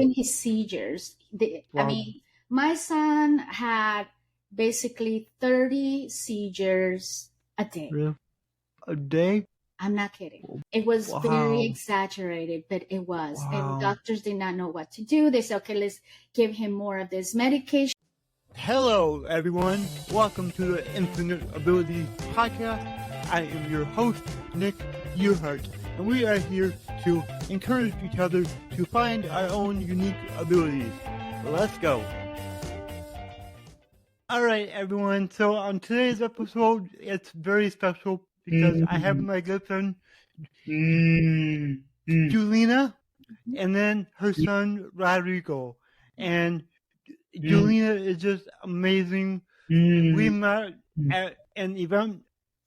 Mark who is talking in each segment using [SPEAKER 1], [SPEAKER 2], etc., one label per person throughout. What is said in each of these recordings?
[SPEAKER 1] in his seizures. I mean, my son had basically 30 seizures a day.
[SPEAKER 2] Really? A day?
[SPEAKER 1] I'm not kidding. It was very exaggerated, but it was. And doctors did not know what to do. They said, okay, let's give him more of this medication.
[SPEAKER 2] Hello, everyone. Welcome to the Infinite Abilities Podcast. I am your host, Nick Yerhart, and we are here to encourage each other to find our own unique abilities. Let's go. All right, everyone. So on today's episode, it's very special because I have my good friend, Giulina, and then her son, Rodrigo. And Julina is just amazing. We met at an event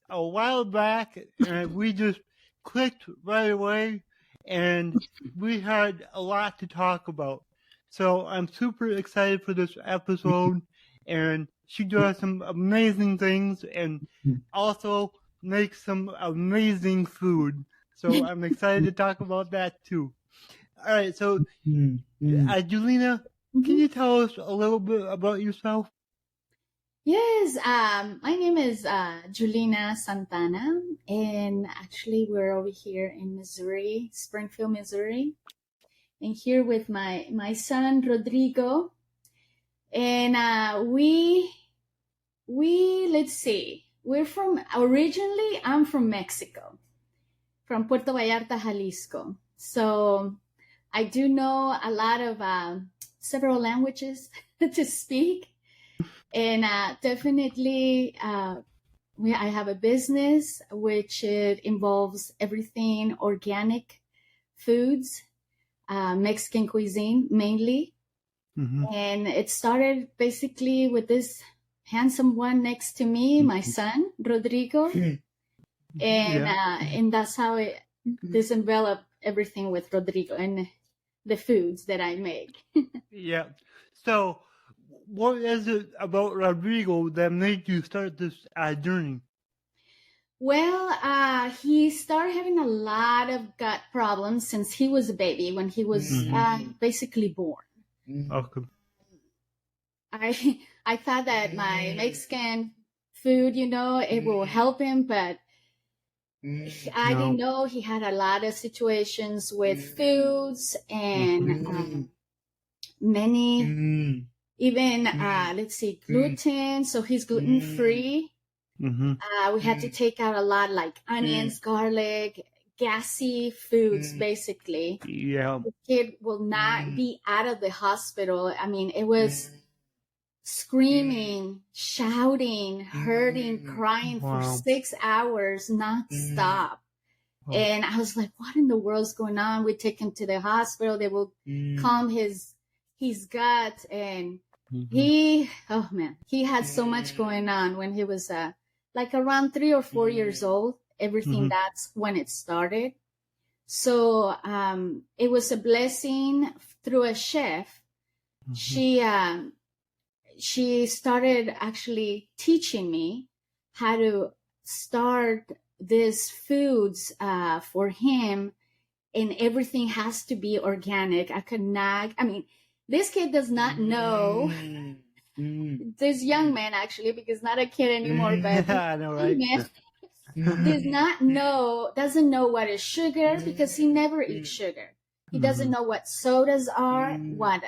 [SPEAKER 2] a while back, and we just clicked right away, and we had a lot to talk about. So I'm super excited for this episode, and she does some amazing things and also makes some amazing food. So I'm excited to talk about that too. All right, so Julina, can you tell us a little bit about yourself?
[SPEAKER 1] Yes, my name is Julina Santana, and actually we're over here in Missouri, Springfield, Missouri, and here with my son Rodrigo, and we let's see, originally I'm from Mexico, from Puerto Vallarta, Jalisco, so I do know a lot of several languages to speak. And definitely, I have a business which it involves everything organic foods, Mexican cuisine mainly. And it started basically with this handsome one next to me, my son, Rodrigo. And that's how this enveloped everything with Rodrigo and the foods that I make.
[SPEAKER 2] Yeah. So what is it about Rodrigo that made you start this journey?
[SPEAKER 1] Well, he started having a lot of gut problems since he was a baby, when he was basically born.
[SPEAKER 2] Okay.
[SPEAKER 1] I thought that my Mexican food, it will help him, but I didn't know he had a lot of situations with foods and many... Even, let's see, gluten. So he's gluten-free. We had to take out a lot, like onions, garlic, gassy foods, basically.
[SPEAKER 2] Yeah.
[SPEAKER 1] The kid will not be out of the hospital. I mean, it was screaming, shouting, hurting, crying for 6 hours nonstop. And I was like, what in the world's going on? We take him to the hospital. They will calm his gut, and he had so much going on when he was like around 3 or 4 years old. Everything, that's when it started. So it was a blessing through a chef. She started actually teaching me how to start these foods for him, and everything has to be organic. This kid does not know, this young man actually, because not a kid anymore, but
[SPEAKER 2] I know, right?
[SPEAKER 1] doesn't know what is sugar, because he never eats sugar. He doesn't know what sodas are, what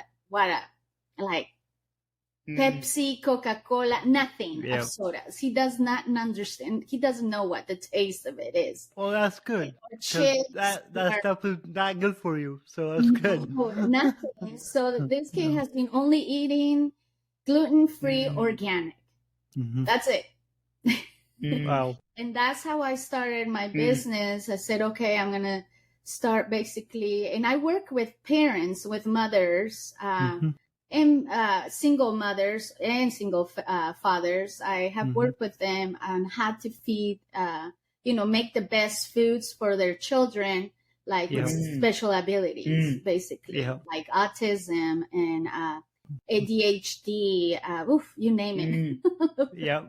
[SPEAKER 1] like Pepsi, Coca-Cola, nothing of sodas. He does not understand. He doesn't know what the taste of it is.
[SPEAKER 2] Well, that's good.
[SPEAKER 1] Chips,
[SPEAKER 2] that stuff is not good for you, so that's good.
[SPEAKER 1] No, nothing. So this kid has been only eating gluten-free, organic. That's it.
[SPEAKER 2] Wow.
[SPEAKER 1] And that's how I started my business. I said, okay, I'm going to start basically, and I work with parents, with mothers, and single mothers and single fathers. I have worked with them on how to feed, make the best foods for their children, like with special abilities, basically, like autism and ADHD, you name it.
[SPEAKER 2] Yeah.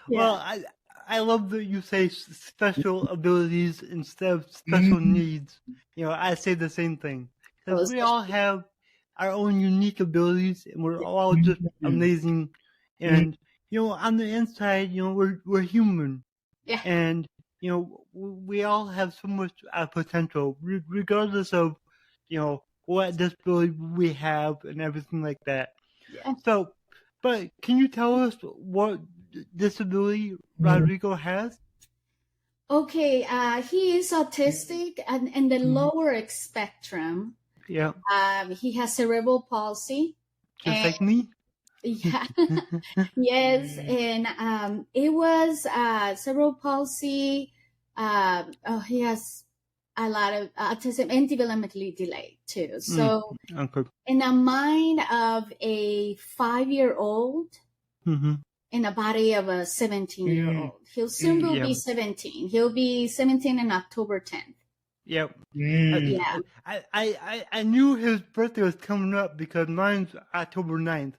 [SPEAKER 2] Well, I love that you say special abilities instead of special needs. I say the same thing, because we all have our own unique abilities, and we're all just amazing. And on the inside, we're human, and we all have so much potential, regardless of what disability we have and everything like that.
[SPEAKER 1] Yeah.
[SPEAKER 2] So, but can you tell us what disability Rodrigo has?
[SPEAKER 1] Okay, he is autistic and in the lower spectrum.
[SPEAKER 2] Yeah.
[SPEAKER 1] He has cerebral palsy.
[SPEAKER 2] Just like me?
[SPEAKER 1] Yeah. Yes, and it was cerebral palsy. He has a lot of autism and developmentally delayed too. So
[SPEAKER 2] Okay.
[SPEAKER 1] in the mind of a 5-year-old, in the body of a 17-year-old. He'll soon will be 17. He'll be 17 on October 10th.
[SPEAKER 2] Yep.
[SPEAKER 1] Yeah.
[SPEAKER 2] I knew his birthday was coming up because mine's October 9th.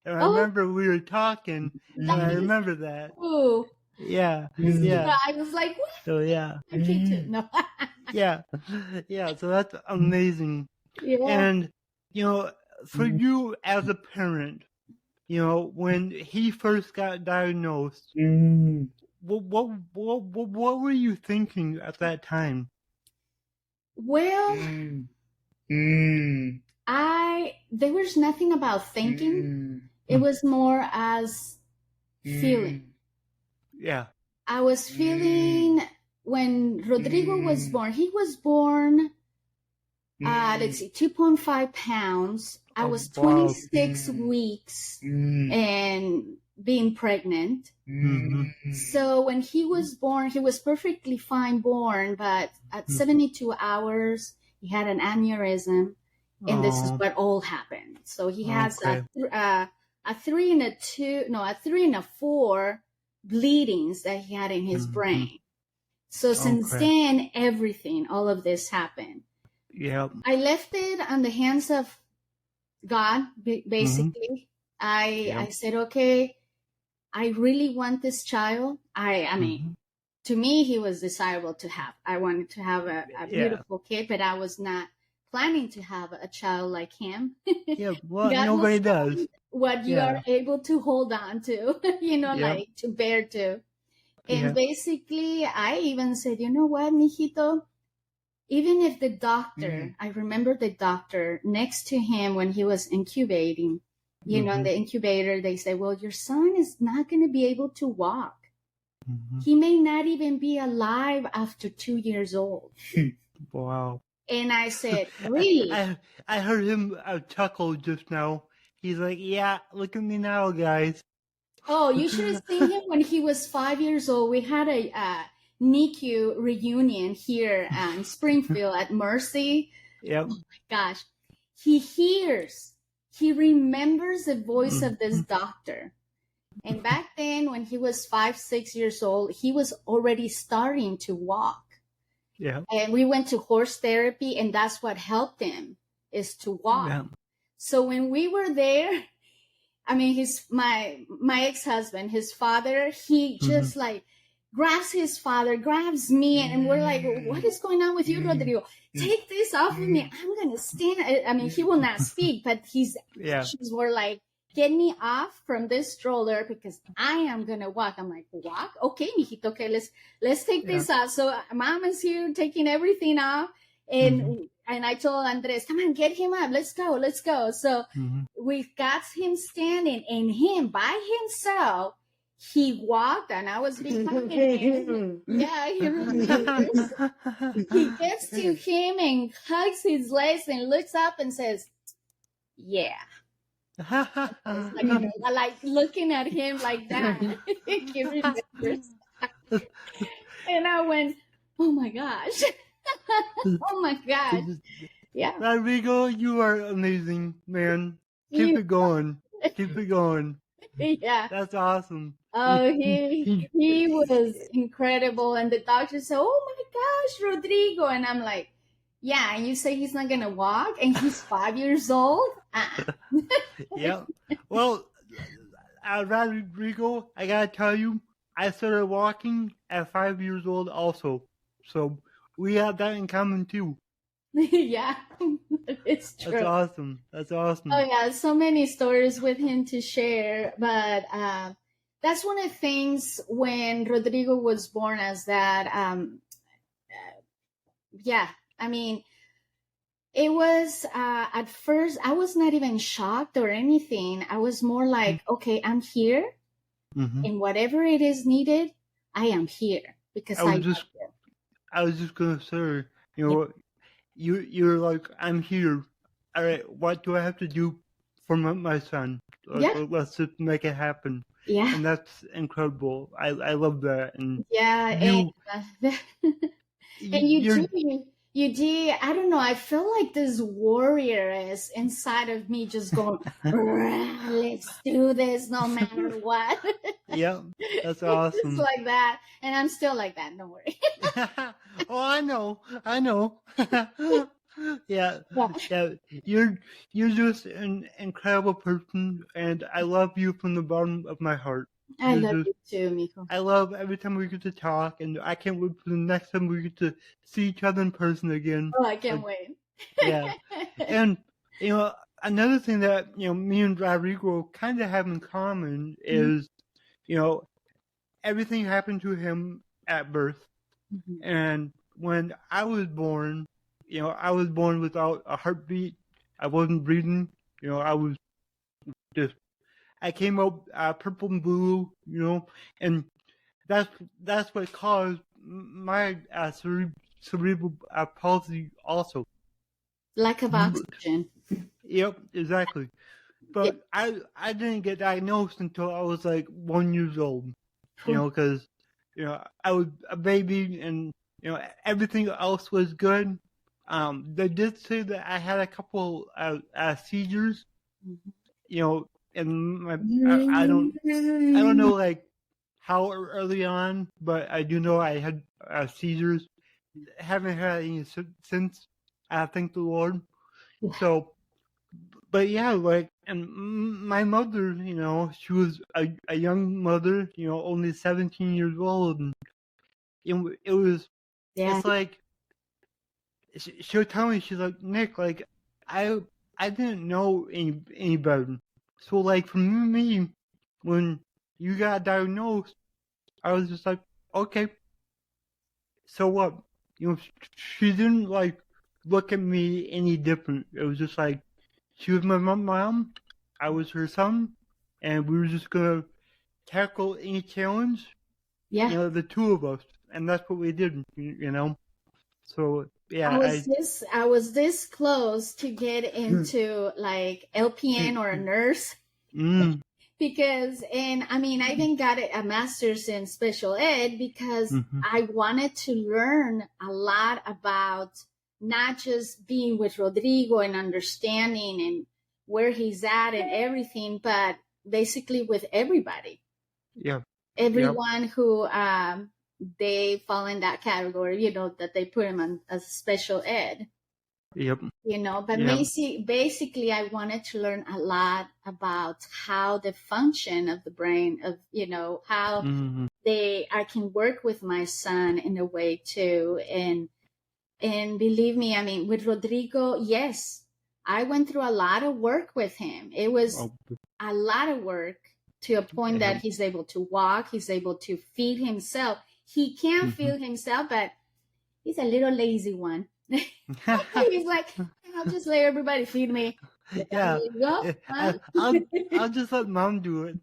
[SPEAKER 2] And I remember we were talking, and I remember that.
[SPEAKER 1] Ooh.
[SPEAKER 2] Yeah.
[SPEAKER 1] Yeah. I was like, what?
[SPEAKER 2] So, yeah.
[SPEAKER 1] Okay, too. No.
[SPEAKER 2] Yeah. So that's amazing.
[SPEAKER 1] Yeah.
[SPEAKER 2] And, for you as a parent, when he first got diagnosed, what were you thinking at that time?
[SPEAKER 1] Well, there was nothing about thinking. It was more as feeling.
[SPEAKER 2] Yeah.
[SPEAKER 1] I was feeling when Rodrigo was born. He was born, let's see, 2.5 pounds. I was 26 weeks and being pregnant. So when he was born, he was perfectly fine born, but at 72 hours, he had an aneurysm, and this is what all happened. So he has a 3 and a 4 bleedings that he had in his brain. So since then, all of this happened.
[SPEAKER 2] Yeah.
[SPEAKER 1] I left it on the hands of God, basically. I said, okay, I really want this child. I mean, to me, he was desirable to have. I wanted to have a beautiful kid, but I was not planning to have a child like him.
[SPEAKER 2] Yeah, well, nobody does.
[SPEAKER 1] What you are able to hold on to, like to bear to. And basically, I even said, you know what, mijito? Even if the doctor, I remember the doctor next to him when he was incubating, in the incubator, they say, well, your son is not going to be able to walk. He may not even be alive after 2 years old.
[SPEAKER 2] Wow.
[SPEAKER 1] And I said, really?
[SPEAKER 2] I heard him chuckle just now. He's like, yeah, look at me now, guys.
[SPEAKER 1] Oh, you should have seen him when he was 5 years old. We had a NICU reunion here in Springfield at Mercy.
[SPEAKER 2] Yep.
[SPEAKER 1] Oh my gosh. He remembers the voice of this doctor. And back then, when he was 5, 6 years old, he was already starting to walk.
[SPEAKER 2] Yeah.
[SPEAKER 1] And we went to horse therapy, and that's what helped him, is to walk. Yeah. So when we were there, I mean, my ex-husband, his father, he just like grabs his father, grabs me, and we're like, what is going on with you, Rodrigo? Take this off of me. I'm going to stand. I mean, he will not speak, but she's more like, get me off from this stroller because I am going to walk. I'm like, walk? Okay, mijito, okay, let's take this off. So mom is here taking everything off. And I told Andres, come on, get him up. Let's go. So we got him standing, and him by himself, he walked, and I was behind him. Yeah, he remembers. He gets to him and hugs his legs and looks up and says, yeah. like looking at him like that. He remembers. And I went, oh my gosh. Oh my gosh. Yeah.
[SPEAKER 2] Rodrigo, you are amazing, man. Keep it going.
[SPEAKER 1] Yeah.
[SPEAKER 2] That's awesome.
[SPEAKER 1] Oh, he was incredible. And the doctor said, oh my gosh, Rodrigo. And I'm like, yeah, and you say he's not going to walk and he's 5 years old?
[SPEAKER 2] Yeah. Well, Rodrigo, I got to tell you, I started walking at 5 years old also. So we have that in common too.
[SPEAKER 1] Yeah, it's true.
[SPEAKER 2] That's awesome. That's awesome.
[SPEAKER 1] Oh yeah, so many stories with him to share, but that's one of the things when Rodrigo was born as that. Yeah, I mean, it was at first I was not even shocked or anything. I was more like, okay, I'm here, and whatever it is needed, I am here because I
[SPEAKER 2] was just gonna say, you know, you're like, I'm here. All right, what do I have to do for my son? Let's just make it happen.
[SPEAKER 1] Yeah,
[SPEAKER 2] and that's incredible. I love that. And
[SPEAKER 1] yeah, and you do. I don't know. I feel like this warrior is inside of me, just going, "Let's do this, no matter what."
[SPEAKER 2] Yeah, that's awesome.
[SPEAKER 1] Just like that, and I'm still like that. Don't worry.
[SPEAKER 2] Oh, I know. Yeah. You're just an incredible person, and I love you from the bottom of my heart.
[SPEAKER 1] I love you too, Miko.
[SPEAKER 2] I love every time we get to talk, and I can't wait for the next time we get to see each other in person again.
[SPEAKER 1] Oh, I can't wait.
[SPEAKER 2] Yeah. And, another thing that, me and Rodrigo kind of have in common is, everything happened to him at birth. And when I was born, I was born without a heartbeat. I wasn't breathing. I was just, I came out purple and blue, and that's what caused my cerebral palsy also.
[SPEAKER 1] Lack of oxygen.
[SPEAKER 2] Yep, exactly. But I didn't get diagnosed until I was like 1 year old, because, I was a baby and, everything else was good. They did say that I had a couple seizures, and I don't know like how early on, but I do know I had seizures. Haven't had any since. I thank the Lord. So, but yeah, like, and my mother, she was a young mother, only 17 years old, and it was, it's like, she would tell me, she's like, Nick, like, I didn't know any better. So, like, for me, when you got diagnosed, I was just like, okay, so what? She didn't, like, look at me any different. It was just like, she was my mom, I was her son, and we were just going to tackle any challenge, the two of us. And that's what we did, So, yeah.
[SPEAKER 1] I was this close to get into, like, LPN or a nurse. Because, I even got a master's in special ed because I wanted to learn a lot about not just being with Rodrigo and understanding and where he's at and everything, but basically with everybody.
[SPEAKER 2] Yeah.
[SPEAKER 1] Everyone who they fall in that category, that they put him on as special ed.
[SPEAKER 2] Yep.
[SPEAKER 1] But basically I wanted to learn a lot about how the function of the brain of, how I can work with my son in a way too. And believe me, with Rodrigo, yes, I went through a lot of work with him. It was a lot of work to a point that he's able to walk, he's able to feed himself. He can feed himself, but he's a little lazy one. He's like, I'll just let everybody feed me.
[SPEAKER 2] Yeah. I'll just let mom do it.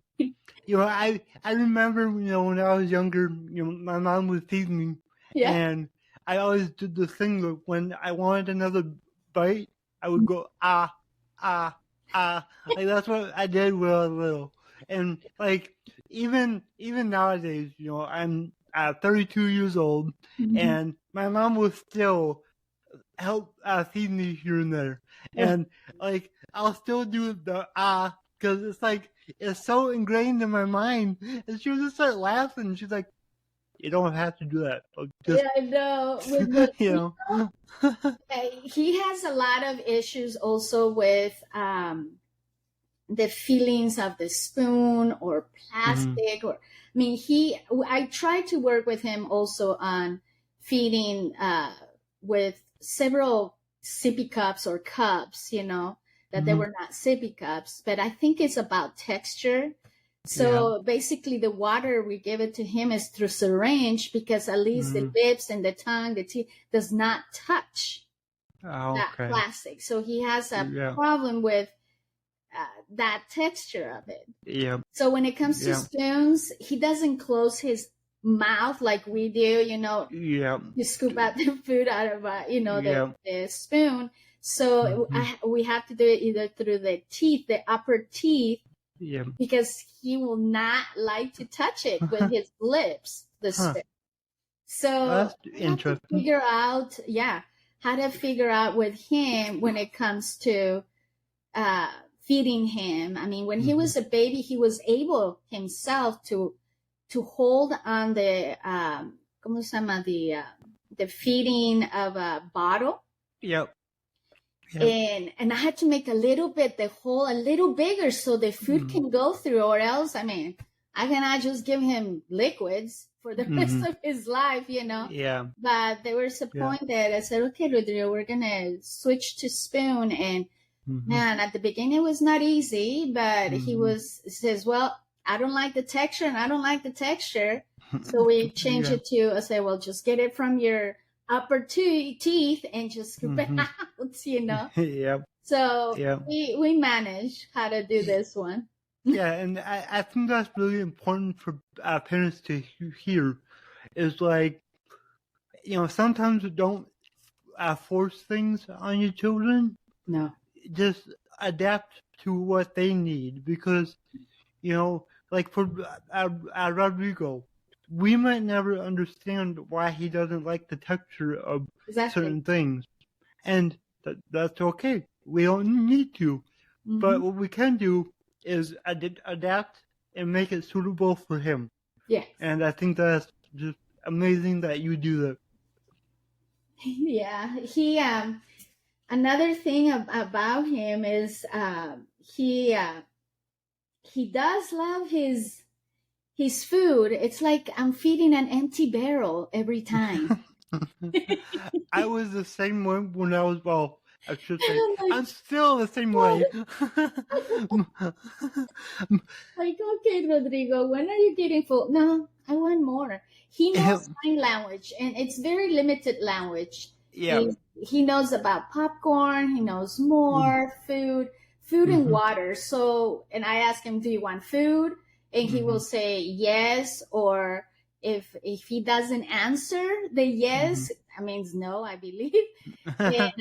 [SPEAKER 2] I remember, when I was younger, my mom would feed me. Yeah. And I always did the thing that when I wanted another bite, I would go, Like, that's what I did when I was little. And, like, even nowadays, I'm 32 years old, and my mom will still help feed me here and there. And, like, I'll still do the because it's like, it's so ingrained in my mind. And she would just start laughing. She's like, you don't have to do that.
[SPEAKER 1] Yeah, I know. He has a lot of issues also with the feelings of the spoon or plastic or I try to work with him also on feeding with several sippy cups or cups, that they were not sippy cups. But I think it's about texture. So basically the water we give it to him is through syringe, because at least the lips and the tongue, the teeth does not touch that plastic. So he has a problem with that texture of it.
[SPEAKER 2] Yeah.
[SPEAKER 1] So when it comes to spoons, he doesn't close his mouth like we do, you scoop out the food out of, the spoon. So we have to do it either through the teeth, the upper teeth, because he will not like to touch it with his lips, the spoon. So
[SPEAKER 2] that's interesting.
[SPEAKER 1] Figure out, how to figure out with him when it comes to feeding him. I mean, when he was a baby, he was able himself to hold on the ¿cómo se llama? The feeding of a bottle.
[SPEAKER 2] Yep.
[SPEAKER 1] And I had to make a little bit, the hole a little bigger so the food can go through, or else, I mean, I cannot just give him liquids for the rest of his life,
[SPEAKER 2] Yeah.
[SPEAKER 1] But there was a point that I said, okay, Rodrigo, we're going to switch to spoon. And man, at the beginning, it was not easy, but he says, well, I don't like the texture and I don't like the texture. So we changed it to, I said, well, just get it from your upper teeth and just scoop it out,
[SPEAKER 2] Yep.
[SPEAKER 1] So we managed how to do this one.
[SPEAKER 2] Yeah, and I think that's really important for parents to hear, is like, sometimes don't force things on your children.
[SPEAKER 1] No.
[SPEAKER 2] Just adapt to what they need, because, like for Rodrigo, we might never understand why he doesn't like the texture of certain things. And that's okay. We don't need to. But what we can do is adapt and make it suitable for him.
[SPEAKER 1] Yes.
[SPEAKER 2] And I think that's just amazing that you do that.
[SPEAKER 1] Yeah. He, another thing about him is he does love his food. It's like I'm feeding an empty barrel every time.
[SPEAKER 2] I was the same way when I was, I should say, I'm still the same way.
[SPEAKER 1] Like, okay, Rodrigo, when are you getting full? No, I want more. He knows sign language, and it's very limited language.
[SPEAKER 2] Yeah.
[SPEAKER 1] He knows about popcorn. He knows more food and water. So, and I ask him, do you want food? And he will say yes, or if he doesn't answer the yes, that means no, I believe. And,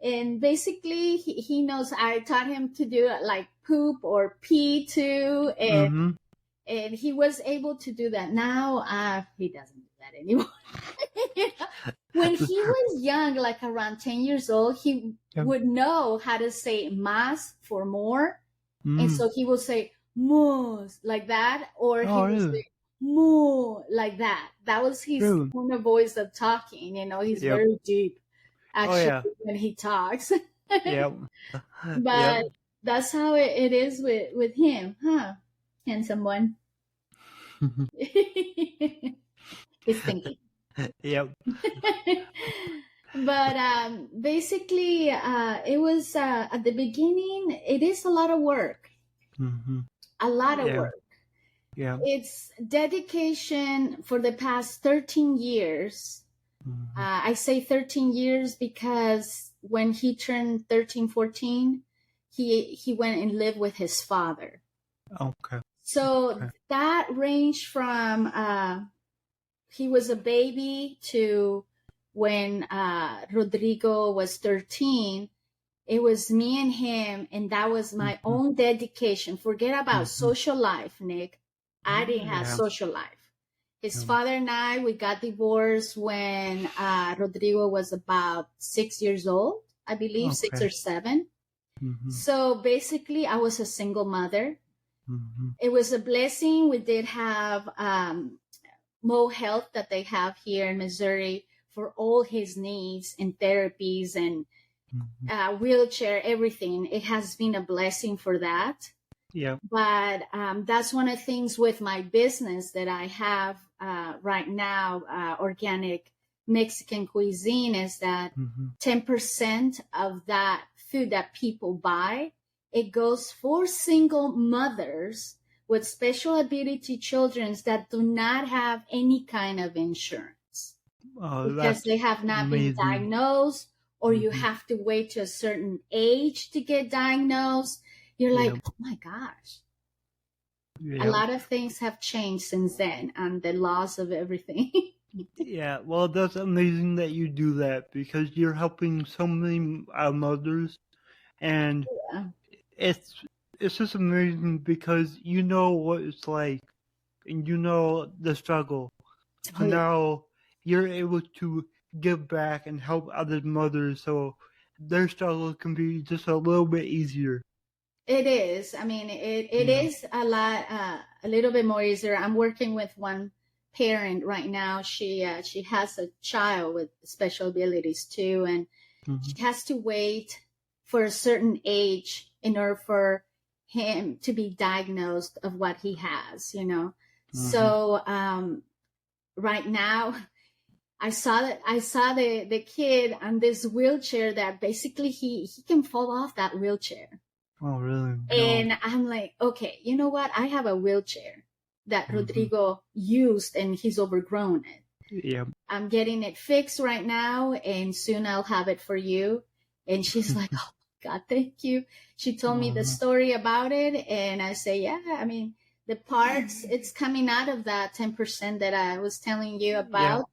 [SPEAKER 1] and basically he knows. I taught him to do like poop or pee too, and he was able to do that. Now he doesn't do that anymore. When he was young, like around 10 years old, he would know how to say más for more, and so he will say moose like that, or he would say moo like that. That was his tone of voice of talking. He's very deep actually when he talks. But that's how it is with him, huh? Handsome one. He's thinking.
[SPEAKER 2] Yep.
[SPEAKER 1] But basically, it was at the beginning. It is a lot of work. A lot of work.
[SPEAKER 2] Yeah.
[SPEAKER 1] It's dedication for the past 13 years. I say 13 years because when he turned 13, 14, he went and lived with his father.
[SPEAKER 2] Okay.
[SPEAKER 1] So that ranged from he was a baby to when Rodrigo was 13. It was me and him, and that was my own dedication. Forget about social life, Nick. I didn't have social life. His father and I, we got divorced when Rodrigo was about 6 years old, I believe, 6 or 7. So basically, I was a single mother. It was a blessing. We did have more health that they have here in Missouri for all his needs and therapies and wheelchair, everything. It has been a blessing for that.
[SPEAKER 2] Yeah.
[SPEAKER 1] But that's one of the things with my business that I have right now, organic Mexican cuisine is that 10% of that food that people buy, it goes for single mothers with special ability children that do not have any kind of insurance because they have not been diagnosed, or you have to wait to a certain age to get diagnosed. You're like, oh my gosh. A lot of things have changed since then, and the laws of everything.
[SPEAKER 2] Yeah, well, that's amazing that you do that, because you're helping so many mothers, and it's just amazing because you know what it's like, and you know the struggle. So now you're able to give back and help other mothers, so their struggle can be just a little bit easier.
[SPEAKER 1] It is. I mean, it is a little bit more easier. I'm working with one parent right now. She has a child with special abilities too, and she has to wait for a certain age in order for him to be diagnosed of what he has, you know. So right now, I saw the kid on this wheelchair that basically he can fall off that wheelchair.
[SPEAKER 2] Oh, really?
[SPEAKER 1] And I'm like, okay, you know what? I have a wheelchair that Rodrigo used, and he's overgrown it.
[SPEAKER 2] Yeah.
[SPEAKER 1] I'm getting it fixed right now, and soon I'll have it for you. And she's like, oh, God, thank you. She told me the story about it, and I say, yeah, I mean, the parts, it's coming out of that 10% that I was telling you about.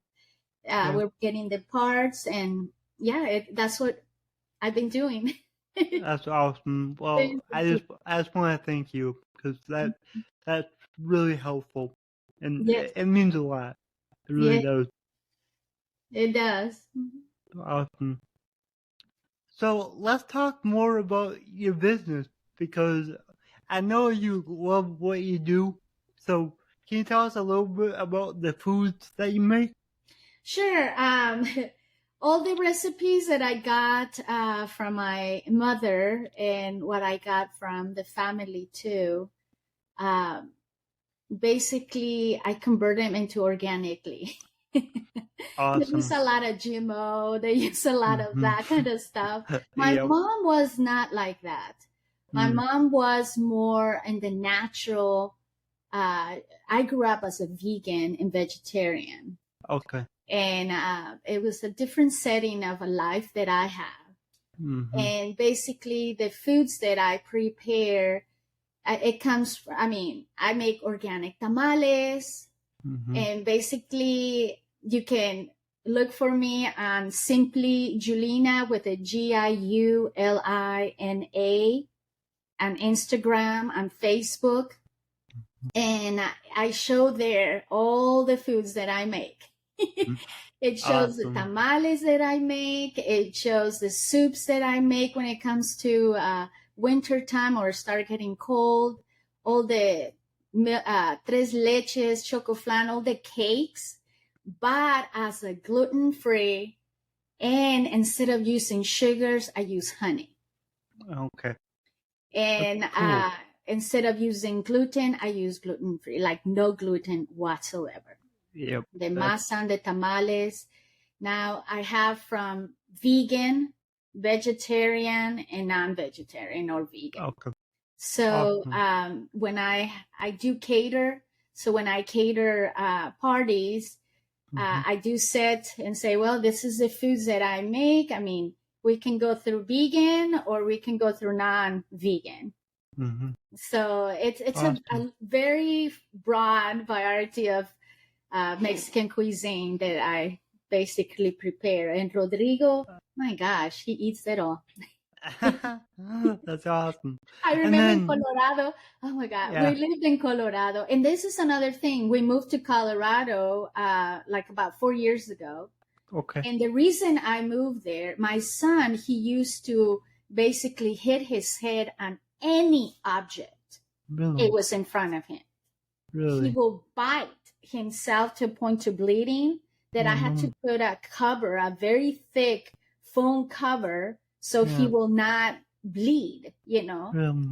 [SPEAKER 1] We're getting the parts, and that's what I've been doing.
[SPEAKER 2] That's awesome. Well, I just want to thank you, because that's really helpful, and it means a lot. It really does.
[SPEAKER 1] It does.
[SPEAKER 2] Awesome. So let's talk more about your business, because I know you love what you do. So can you tell us a little bit about the foods that you make?
[SPEAKER 1] Sure. All the recipes that I got from my mother, and what I got from the family too, basically I convert them into organically.
[SPEAKER 2] Awesome.
[SPEAKER 1] They use a lot of GMO. They use a lot of that kind of stuff. My mom was not like that. My mom was more in the natural. I grew up as a vegan and vegetarian.
[SPEAKER 2] Okay.
[SPEAKER 1] And it was a different setting of a life that I have. And basically the foods that I prepare, it comes from, I mean, I make organic tamales. And basically you can look for me on Simply Giulina with a Giulina on Instagram, on Facebook. And I show there all the foods that I make. It shows the tamales that I make. It shows the soups that I make when it comes to winter time or start getting cold. All the tres leches, chocoflan, all the cakes, but as a gluten-free. And instead of using sugars, I use honey.
[SPEAKER 2] Okay.
[SPEAKER 1] And cool. Instead of using gluten, I use gluten-free, like no gluten whatsoever.
[SPEAKER 2] Yep.
[SPEAKER 1] The masa and the tamales. Now I have from vegan, vegetarian, and non-vegetarian or vegan.
[SPEAKER 2] Okay.
[SPEAKER 1] So when I do cater, so when I cater parties, I do set and say, well, this is the foods that I make. I mean, we can go through vegan or we can go through non-vegan. So it's a very broad variety of Mexican cuisine that I basically prepare. And Rodrigo, my gosh, he eats it all.
[SPEAKER 2] That's awesome.
[SPEAKER 1] I remember in Colorado, oh my God, we lived in Colorado. And this is another thing. We moved to Colorado like about 4 years ago.
[SPEAKER 2] Okay.
[SPEAKER 1] And the reason I moved there, my son, he used to basically hit his head on any object.
[SPEAKER 2] Really?
[SPEAKER 1] It was in front of him.
[SPEAKER 2] Really?
[SPEAKER 1] He will bite himself to the point to bleeding that I had to put a cover, a very thick foam cover, so he will not bleed, you know.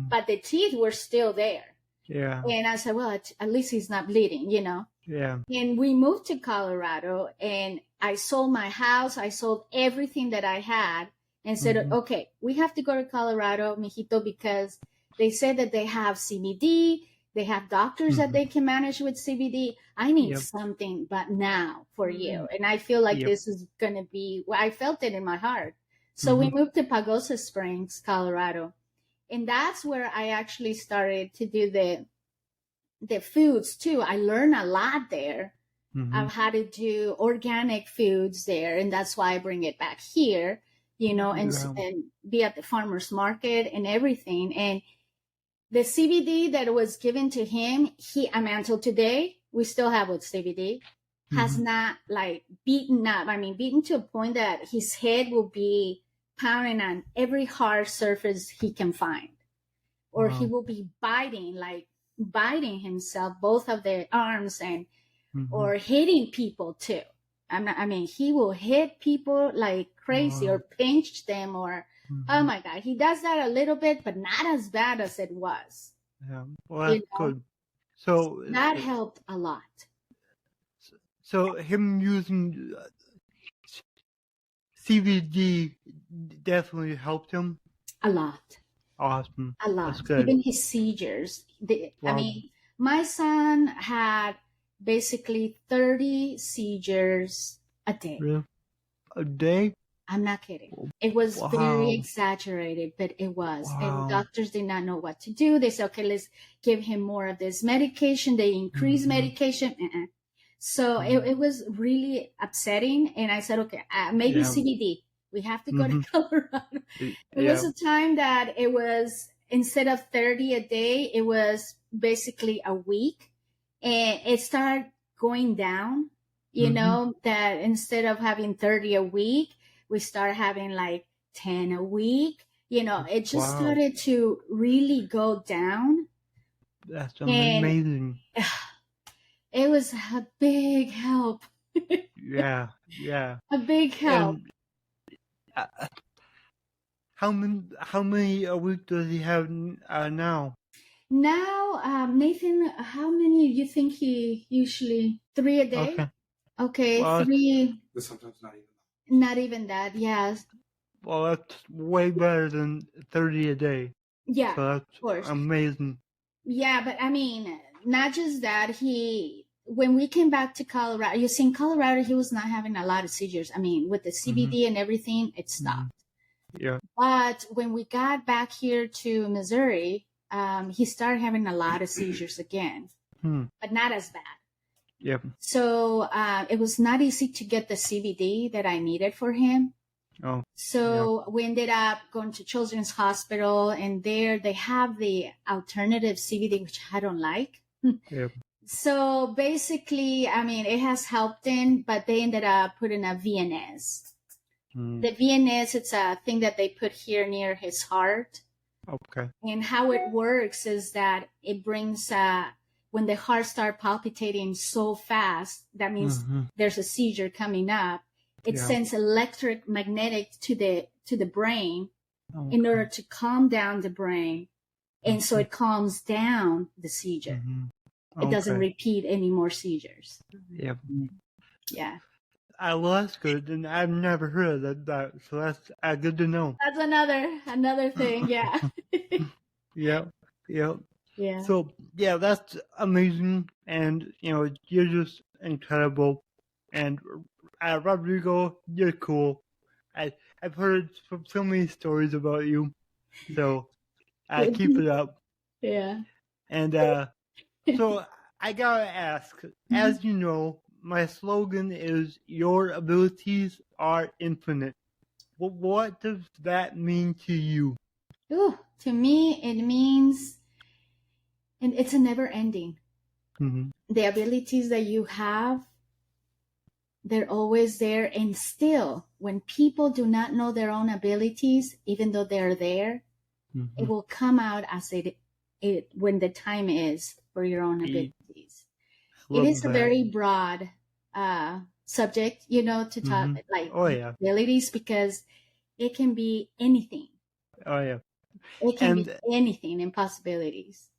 [SPEAKER 1] But the teeth were still there.
[SPEAKER 2] Yeah.
[SPEAKER 1] And I said, well, at least he's not bleeding, you know.
[SPEAKER 2] Yeah.
[SPEAKER 1] And we moved to Colorado, and I sold my house. I sold everything that I had and said, okay, we have to go to Colorado, mijito, because they said that they have CBD. They have doctors that they can manage with CBD. I need something, but now for you. And I feel like this is going to be, well, I felt it in my heart. So we moved to Pagosa Springs, Colorado. And that's where I actually started to do the foods too. I learned a lot there of how to do organic foods there. And that's why I bring it back here, you know, and be at the farmer's market and everything. And the CBD that was given to him, until today, we still have with CBD, has not like beaten up. I mean, beaten to a point that his head will be pounding on every hard surface he can find. Or he will be biting himself, both of the arms, and or hitting people too. He will hit people like crazy or pinch them or, oh my God, he does that a little bit, but not as bad as it was.
[SPEAKER 2] Yeah, well, that's good. So
[SPEAKER 1] that helped a lot.
[SPEAKER 2] So him using CBD definitely helped him?
[SPEAKER 1] A lot.
[SPEAKER 2] Awesome.
[SPEAKER 1] A lot.
[SPEAKER 2] That's good.
[SPEAKER 1] Even his seizures. My son had basically 30 seizures a day.
[SPEAKER 2] Really? A day?
[SPEAKER 1] I'm not kidding. It was very exaggerated, but it was. And doctors did not know what to do. They said, okay, let's give him more of this medication. They increased medication. So it was really upsetting. And I said, okay, maybe CBD. We have to go to Colorado. It was a time that it was, instead of 30 a day, it was basically a week. And it started going down, you know, that instead of having 30 a week, we started having like 10 a week. You know, it just started to really go down.
[SPEAKER 2] That's amazing.
[SPEAKER 1] It was a big help.
[SPEAKER 2] Yeah.
[SPEAKER 1] A big help.
[SPEAKER 2] And, how many a week does he have now?
[SPEAKER 1] Now, Nathan, how many do you think he usually? 3 a day? Okay, well, 3.
[SPEAKER 3] Sometimes not even that.
[SPEAKER 1] Not even that, yes.
[SPEAKER 2] Well, that's way better than 30 a day.
[SPEAKER 1] Yeah,
[SPEAKER 2] so that's
[SPEAKER 1] of course.
[SPEAKER 2] Amazing.
[SPEAKER 1] Yeah, but I mean, not just that. When we came back to Colorado, you see, in Colorado, he was not having a lot of seizures. I mean, with the CBD and everything, it stopped.
[SPEAKER 2] Yeah.
[SPEAKER 1] But when we got back here to Missouri, he started having a lot of seizures again, but not as bad.
[SPEAKER 2] Yep.
[SPEAKER 1] So it was not easy to get the CBD that I needed for him.
[SPEAKER 2] Oh.
[SPEAKER 1] So we ended up going to Children's Hospital, and there they have the alternative CBD, which I don't like.
[SPEAKER 2] Yep.
[SPEAKER 1] So basically, I mean, it has helped him, but they ended up putting a VNS. The VNS, it's a thing that they put here near his heart.
[SPEAKER 2] Okay.
[SPEAKER 1] And how it works is that it brings, when the heart starts palpitating so fast, that means there's a seizure coming up. It sends electromagnetic to the brain in order to calm down the brain. And so it calms down the seizure. It doesn't repeat any more seizures.
[SPEAKER 2] Yep.
[SPEAKER 1] Yeah.
[SPEAKER 2] Well, that's good, and I've never heard of that, so that's good to know.
[SPEAKER 1] That's another thing, yeah.
[SPEAKER 2] Yep.
[SPEAKER 1] Yeah.
[SPEAKER 2] So, yeah, that's amazing, and, you know, you're just incredible, and Rodrigo, you're cool. I've heard so many stories about you, so keep it up.
[SPEAKER 1] Yeah.
[SPEAKER 2] And so I gotta ask, as you know, my slogan is "Your abilities are infinite." What does that mean to you?
[SPEAKER 1] Ooh, to me, it means, and it's a never ending. The abilities that you have, they're always there. And still, when people do not know their own abilities, even though they're there, it will come out as it when the time is for your own abilities. It is a very broad subject, you know, to talk like abilities, because it can be anything.
[SPEAKER 2] Oh yeah.
[SPEAKER 1] It can be anything in possibilities.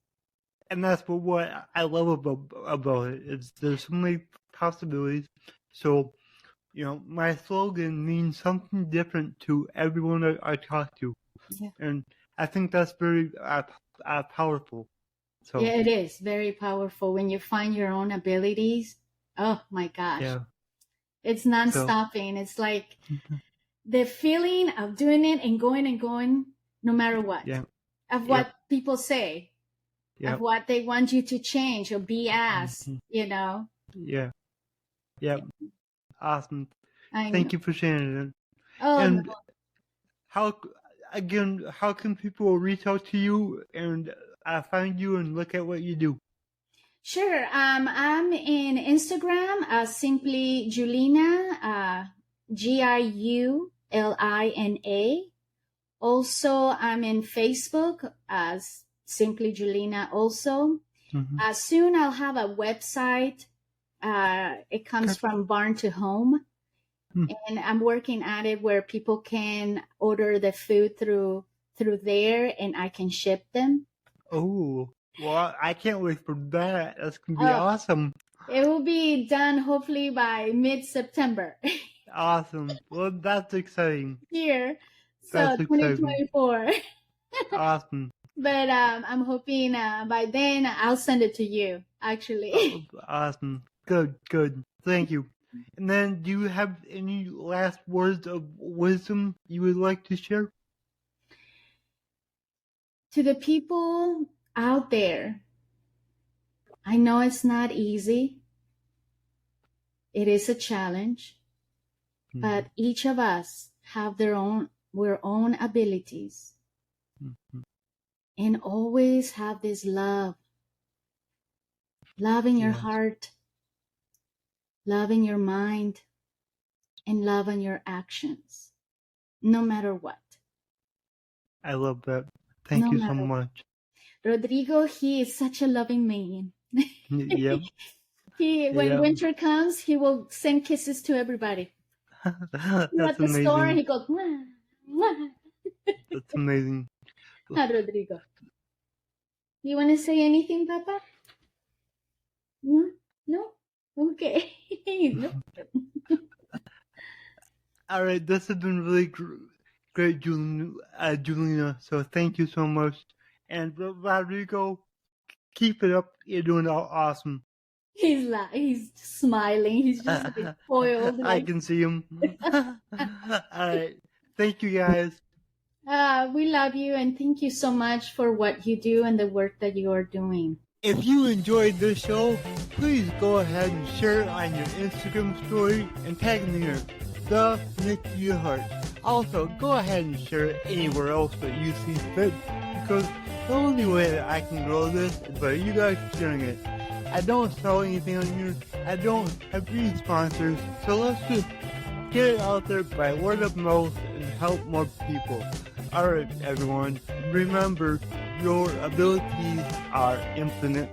[SPEAKER 2] and that's what I love about it. It's there's so many possibilities. So, my slogan means something different to everyone I talk to, and I think that's very powerful. So
[SPEAKER 1] yeah, it is very powerful when you find your own abilities. Oh my gosh, it's non-stopping. It's like the feeling of doing it and going, no matter what, of what people say, of what they want you to change or be as,
[SPEAKER 2] Yeah. Awesome. Thank you for sharing it.
[SPEAKER 1] Oh,
[SPEAKER 2] and
[SPEAKER 1] no.
[SPEAKER 2] how can people reach out to you and find you and look at what you do?
[SPEAKER 1] Sure. I'm in Instagram as simply Giulina, Giulina. Also, I'm in Facebook as simply Giulina also. Soon I'll have a website. It comes from Barn to Home. And I'm working at it where people can order the food through there and I can ship them.
[SPEAKER 2] Oh, well, I can't wait for that. That's going to be awesome.
[SPEAKER 1] It will be done hopefully by mid-September.
[SPEAKER 2] Awesome. Well, that's exciting.
[SPEAKER 1] Here. So
[SPEAKER 2] that's
[SPEAKER 1] 2024.
[SPEAKER 2] Awesome.
[SPEAKER 1] But I'm hoping by then I'll send it to you, actually.
[SPEAKER 2] Awesome. Good. Thank you. And then, do you have any last words of wisdom you would like to share?
[SPEAKER 1] To the people out there, I know it's not easy. It is a challenge. But each of us have their own abilities. And always have this love. Love in your heart. Love in your mind, and love in your actions, no matter what.
[SPEAKER 2] I love that. Thank you so much.
[SPEAKER 1] Rodrigo, he is such a loving man.
[SPEAKER 2] Yep.
[SPEAKER 1] When winter comes, he will send kisses to everybody.
[SPEAKER 2] That's
[SPEAKER 1] at the
[SPEAKER 2] amazing.
[SPEAKER 1] store, and he goes, mwah, mwah.
[SPEAKER 2] That's amazing.
[SPEAKER 1] Rodrigo. You want to say anything, Papa? No? Okay. No.
[SPEAKER 2] All right, this has been really great, Giulina. So thank you so much. And Rodrigo, keep it up. You're doing awesome.
[SPEAKER 1] He's smiling. He's just like spoiled.
[SPEAKER 2] I can see him. All right. Thank you, guys.
[SPEAKER 1] We love you, and thank you so much for what you do and the work that you are doing.
[SPEAKER 2] If you enjoyed this show, please go ahead and share it on your Instagram story and tag me in it, the Nick Yerhart. Also, go ahead and share it anywhere else that you see fit, because the only way that I can grow this is by you guys sharing it. I don't sell anything on here. I don't have any sponsors, so let's just get it out there by word of mouth and help more people. Alright, everyone, remember, your abilities are infinite.